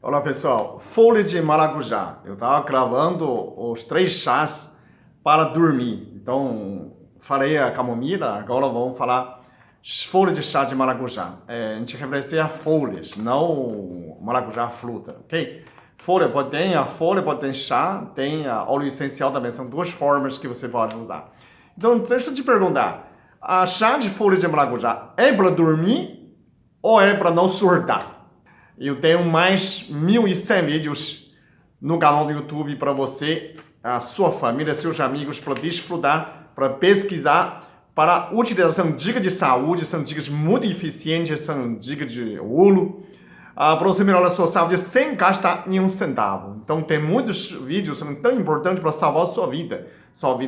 Olá pessoal, folha de maracujá. Eu estava gravando os 3 chás para dormir. Então, falei a camomila, agora vamos falar folha de chá de maracujá. A gente refere a folhas, não maracujá fruta, ok? Folha pode ter chá, tem a óleo essencial também. São duas formas que você pode usar. Então, deixa eu te perguntar, a chá de folha de maracujá é para dormir ou é para não surtar? Eu tenho mais 1.100 vídeos no canal do YouTube para você, a sua família, seus amigos, para desfrutar, para pesquisar, para utilização, dicas de saúde, são dicas muito eficientes, são dicas de ouro, para você melhorar a sua saúde sem gastar nenhum centavo. Então tem muitos vídeos que são tão importantes para salvar a sua vida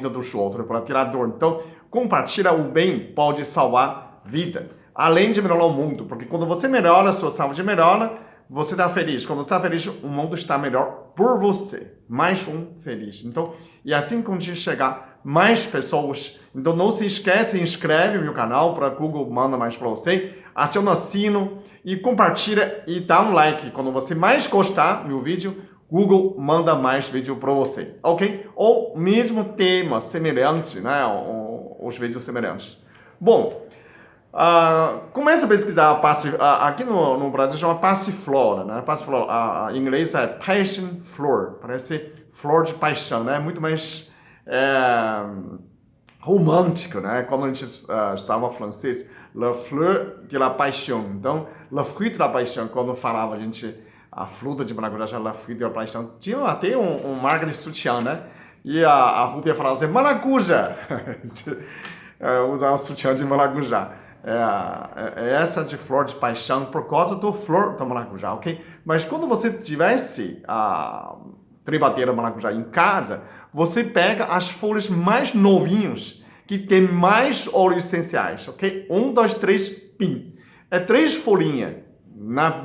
dos outros, para tirar dor. Então compartilha o bem, pode salvar vida. Além de melhorar o mundo, porque quando você melhora, a sua saúde melhora, você está feliz. Quando você está feliz, o mundo está melhor por você. Mais um feliz. Então, e assim quando chegar mais pessoas, então não se esquece, inscreve no meu canal para Google manda mais para você, aciona o sino e compartilha e dá um like. Quando você mais gostar do meu vídeo, Google manda mais vídeo para você, ok? Ou mesmo tema semelhante, né? Os vídeos semelhantes. Bom, começa a pesquisar aqui no Brasil chama passiflora, né? Passiflora, em inglês é passion flower, parece flor de paixão, né? Muito mais romântico, né? Quando a gente estava francês, la fleur de la passion. Então, la fruit de la passion, quando falava a gente a fruta de maracujá, la fruit de la passion, tinha até um marca de sutiã, né? E a Rúbia falava assim, maracujá, usava o sutiã de maracujá. Essa de flor de paixão por causa do flor do maracujá, ok? Mas quando você tivesse a trebadeira maracujá em casa, você pega as folhas mais novinhas, que tem mais óleos essenciais, ok? 1, 2, 3, pim. É 3 folhinhas,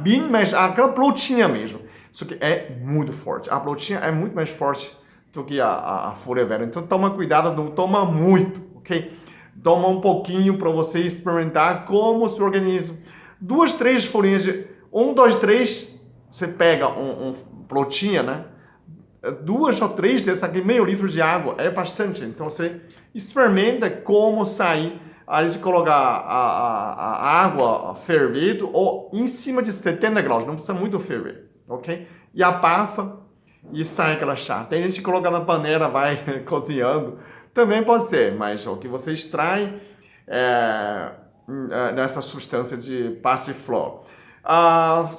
bem mais, aquela brotinha mesmo. Isso aqui é muito forte. A brotinha é muito mais forte do que a folha velha. Então toma cuidado, não toma muito, ok? Toma um pouquinho para você experimentar como o seu organismo. 2, 3 folhinhas de 1, 2, 3, você pega um brotinha, né? 2 ou 3 dessa aqui, meio litro de água, é bastante. Então você experimenta como sair. Aí você coloca a água fervendo ou em cima de 70 graus, não precisa muito ferver, ok? E abafa e sai aquela chá. Tem gente que coloca na panela, vai cozinhando. Também pode ser, mas o que você extrai nessa substância de passiflora.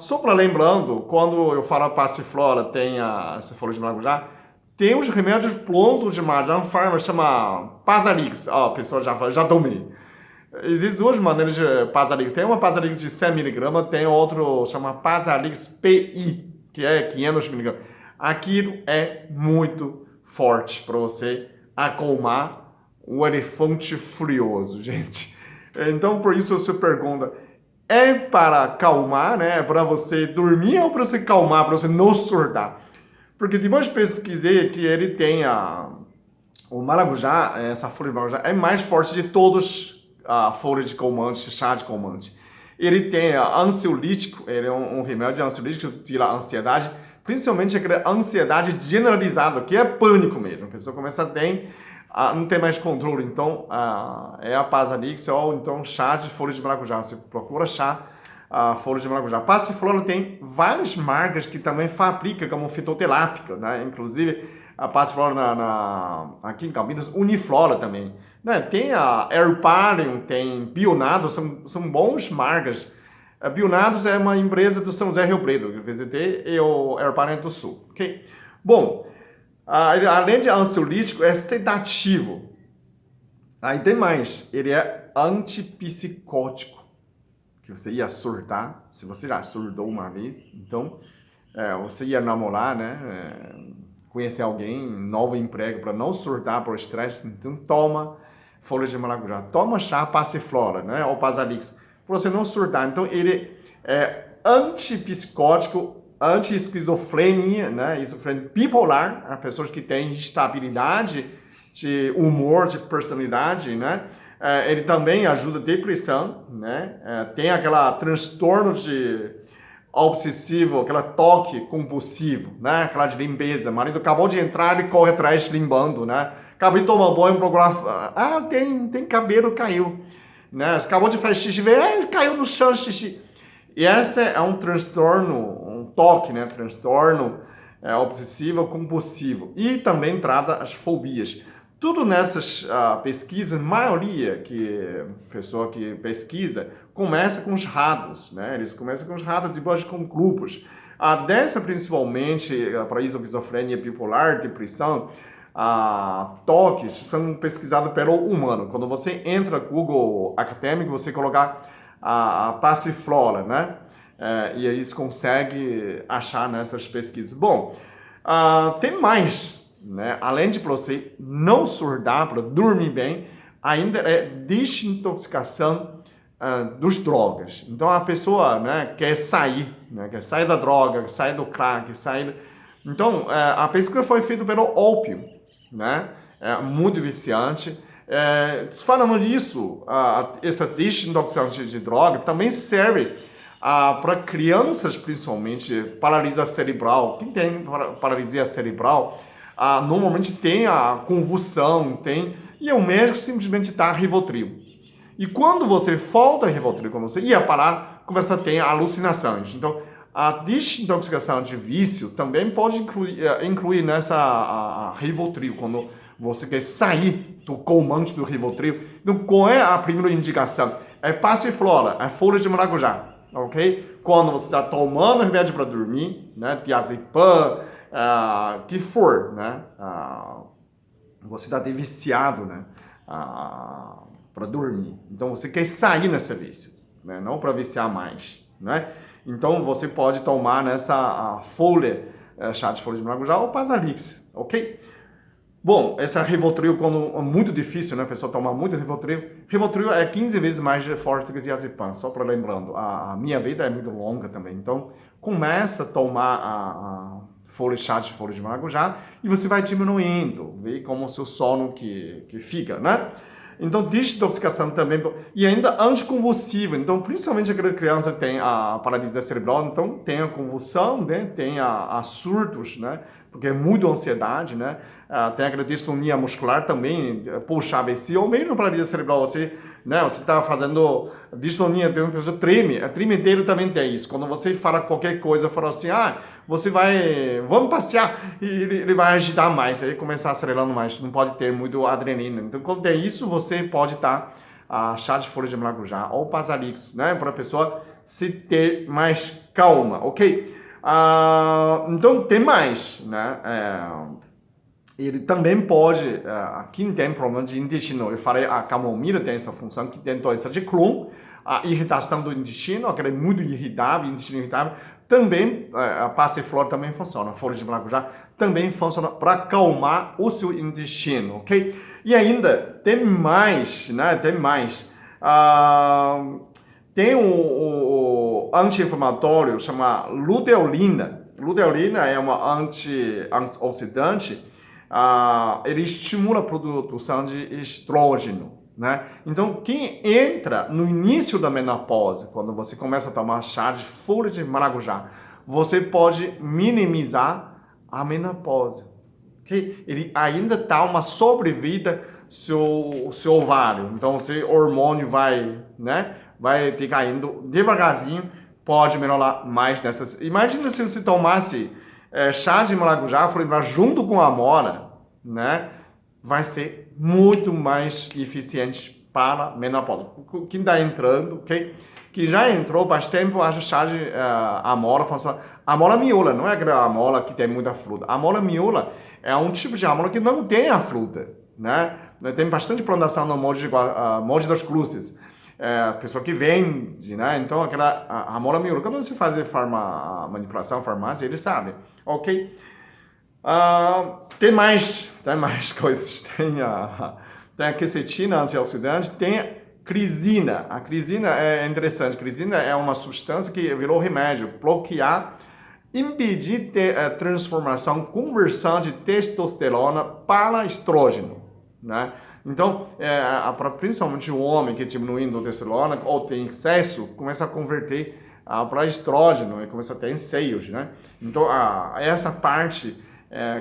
Só para lembrando, quando eu falo passiflora, tem essa folha de maracujá, tem os remédios prontos de Majan Pharma, chama Pasarix. A pessoa já tomei. Existem duas maneiras de Pasarix. Tem uma Pasarix de 100 mg, tem outro chama Pasarix PI, que é 500 mg. Aquilo é muito forte para você acalmar um elefante furioso, gente. Então, por isso você pergunta, é para acalmar, né? É para você dormir ou para você calmar, para você não surtar? Porque depois pesquisei que ele tem o maracujá, essa folha de maracujá, é mais forte de todos a folha de calmante, chá de calmante. Ele tem ansiolítico, ele é um remédio ansiolítico que tira a ansiedade, principalmente aquela ansiedade generalizada, que é pânico mesmo. A pessoa começa a ter, não tem mais controle. Então, é a Pasarix ou então chá de folha de maracujá. Você procura chá, folha de maracujá. Passiflora tem várias marcas que também fabricam como fitoterápica, né? Inclusive, a Passiflora aqui em Campinas, Uniflora também. Né? Tem a Herbarium, tem Bionado, são bons marcas. A Bionados é uma empresa do São José Rio Preto, que eu visitei, e o Herbarium do Sul. Okay? Bom, além de ansiolítico, é sedativo. Aí tem mais, ele é antipsicótico, que você ia surtar, se você já surtou uma vez, então você ia namorar, né? Conhecer alguém, novo emprego, para não surtar por estresse, então toma folha de maracujá, toma chá passiflora, né? Ou Pasarix, para você não surtar. Então, ele é antipsicótico, anti-esquizofrenia, né? Esquizofrenia bipolar, né? Pessoas que têm instabilidade de humor, de personalidade, né? Ele também ajuda a depressão, né? Tem aquela transtorno de obsessivo, aquela toque compulsivo, né? Aquela de limpeza. O marido acabou de entrar e corre atrás limpando, né? Acabou de tomar banho, procurar, tem cabelo, caiu, né? Acabou de fazer xixi, caiu no chão xixi. E esse é um transtorno, um toque, né? Transtorno obsessivo compulsivo. E também trata as fobias. Tudo nessas pesquisas, maioria que pessoa que pesquisa começa com os ratos, né? Eles começam com os ratos, depois com grupos. Dessa principalmente para esquizofrenia bipolar, depressão, toques são pesquisados pelo humano. Quando você entra no Google acadêmico, você colocar a passiflora, né? E aí você consegue achar nessas pesquisas. Bom, tem mais, né? Além de você não surtar para dormir bem, ainda é desintoxicação dos drogas. Então a pessoa, né, quer sair, né? Quer sair da droga, quer sair do crack, Então a pesquisa foi feita pelo ópio, né? É muito viciante. Falando nisso, essa desintoxicação de droga também serve para crianças, principalmente, paralisia cerebral. Quem tem paralisia cerebral, normalmente tem a convulsão, e o médico simplesmente dá Rivotril. E quando você falta Rivotril, quando você ia parar, começa a ter alucinações. Então, a desintoxicação de vício também pode incluir nessa Rivotril, quando você quer sair do calmante do Rivotril. Então, qual é a primeira indicação? É passiflora, é folha de maracujá, ok? Quando você está tomando remédio para dormir, né, diazepam, que for, né, você está viciado, né, para dormir. Então, você quer sair nesse vício, né, não para viciar mais, né? Então, você pode tomar nessa folha, chá de folha de maracujá ou Pasalix, ok? Bom, essa Rivotril, quando é muito difícil, né, a pessoa tomar muito Rivotril. Rivotril é 15 vezes mais forte que diazepam, só para lembrando. A minha vida é muito longa também, então começa a tomar a chá de folha de maracujá e você vai diminuindo, vê como o seu sono que fica, né? Então, desintoxicação também, e ainda anticonvulsivo. Então, principalmente aquela criança que tem a paralisia cerebral, então tem a convulsão, né? Tem a surtos, né? Porque é muito ansiedade, né? Tem aquela distonia muscular também, puxa ABC, ou mesmo paralisia cerebral, você está fazendo distonia, tem uma pessoa treme, a tremedeira também tem isso. Quando você fala qualquer coisa, fala assim, vamos passear, e ele vai agitar mais, aí começar acelerando mais, não pode ter muito adrenalina. Então, quando tem isso, você pode estar chá de folha de maracujá ou Pasalix, né? Para a pessoa se ter mais calma, ok? Então, tem mais, né? Ele também pode, quem tem problema de intestino, eu falei, a camomila tem essa função, que tem doença de Crohn, a irritação do intestino, aquele muito irritável, intestino irritável, também, a passiflora também funciona, a folha de maracujá também funciona para acalmar o seu intestino, ok? E ainda, tem mais, né? Tem mais. Tem o anti-inflamatório, chama luteolina. Luteolina é uma antioxidante, ele estimula a produção de estrógeno, né? Então, quem entra no início da menopausa, quando você começa a tomar chá de folha de maracujá, você pode minimizar a menopausa, ok? Ele ainda está uma sobrevida seu ovário, então o seu hormônio vai ter caindo devagarzinho, pode melhorar mais nessas. Imagina se você tomasse chá de maracujá junto com a amora, né? Vai ser muito mais eficiente para a menopausa. Quem está entrando, ok? Que já entrou faz tempo, acha chá de amora funciona. Amora miúla, não é aquela amora que tem muita fruta. A amora miúla é um tipo de amora que não tem a fruta, né? Tem bastante plantação no Monte das Cruzes. Pessoa que vende, né? Então, aquela amora miúla. Quando você faz manipulação, farmácia, eles sabem, ok? Tem mais coisas. Tem a quercetina, antioxidante, tem a crisina. A crisina é interessante. A crisina é uma substância que virou remédio, bloquear, impedir a transformação, conversão de testosterona para estrógeno, né? Então, principalmente o homem que diminuindo a testosterona ou tem excesso, começa a converter para estrógeno e começa a ter seios, né? Então, essa parte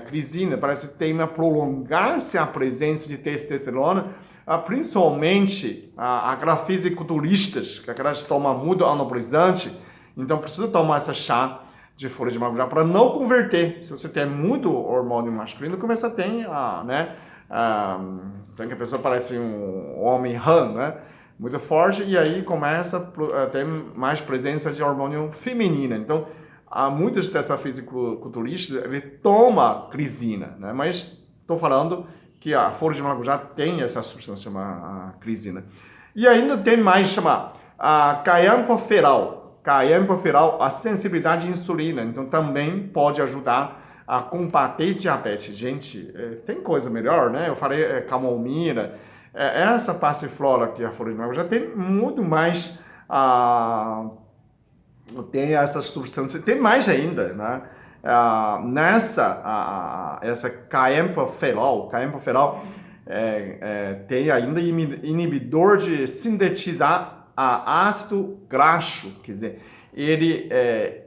crisina parece que tem a prolongar-se a presença de testosterona, principalmente aquelas fisiculturistas, que aquelas tomam muito anabolizante, então precisa tomar essa chá de folha de maracujá para não converter. Se você tem muito hormônio masculino, começa a ter, né? Então que a pessoa parece um homem rã, né? Muito forte, e aí começa a ter mais presença de hormônio feminino. Então, muitas dessas fisiculturistas, ele toma crisina, né? Mas estou falando que a folha de maracujá tem essa substância chamada crisina. E ainda tem mais chamada camphorferol, a sensibilidade à insulina. Então, também pode ajudar a combater diabetes. Gente, tem coisa melhor, né? Eu falei camomila. Essa passiflora que a folha de maracujá tem muito mais, tem essas substâncias, tem mais ainda, né? Essa camphorferol tem ainda inibidor de sintetizar ácido graxo, quer dizer, ele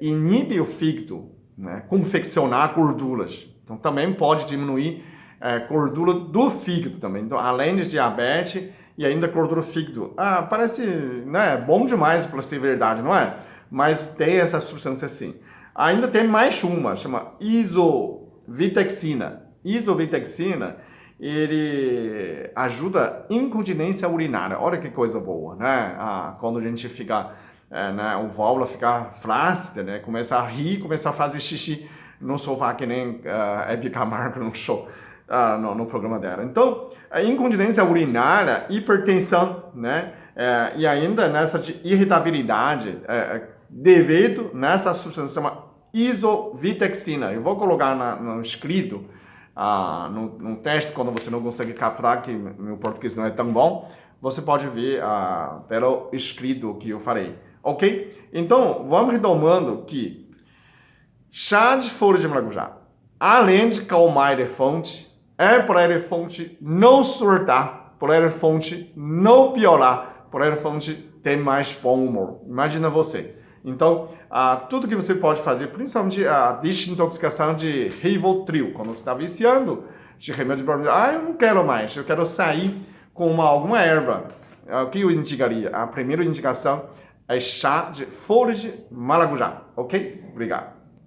inibe o fígado, né? Confeccionar gorduras. Então também pode diminuir gordura do fígado também. Então, além de diabetes e ainda gordura do fígado. Parece, né, bom demais para ser verdade, não é? Mas tem essa substância sim. Ainda tem mais uma, chama isovitexina. Isovitexina, ele ajuda a incontinência urinária. Olha que coisa boa, né? Quando a gente fica, né, o válvula fica flácida, né? Começa a rir, começa a fazer xixi no sofá, que nem Hebe Camargo no show. No programa dela. Então, a incontinência urinária, hipertensão, né? E ainda nessa de irritabilidade, devido nessa substância chamada isovitexina. Eu vou colocar no escrito, no texto, quando você não consegue capturar, que meu português não é tão bom, você pode ver pelo escrito que eu falei. Ok? Então, vamos retomando que chá de folha de maracujá, além de calmar elefante, para elefante não surtar, para elefante não piorar, para elefante ter mais bom humor. Imagina você. Então, tudo que você pode fazer, principalmente a desintoxicação de Rivotril, quando você está viciando de remédio para eu não quero mais, eu quero sair com alguma erva. O que eu indicaria? A primeira indicação é chá de folha de maracujá, ok? Obrigado.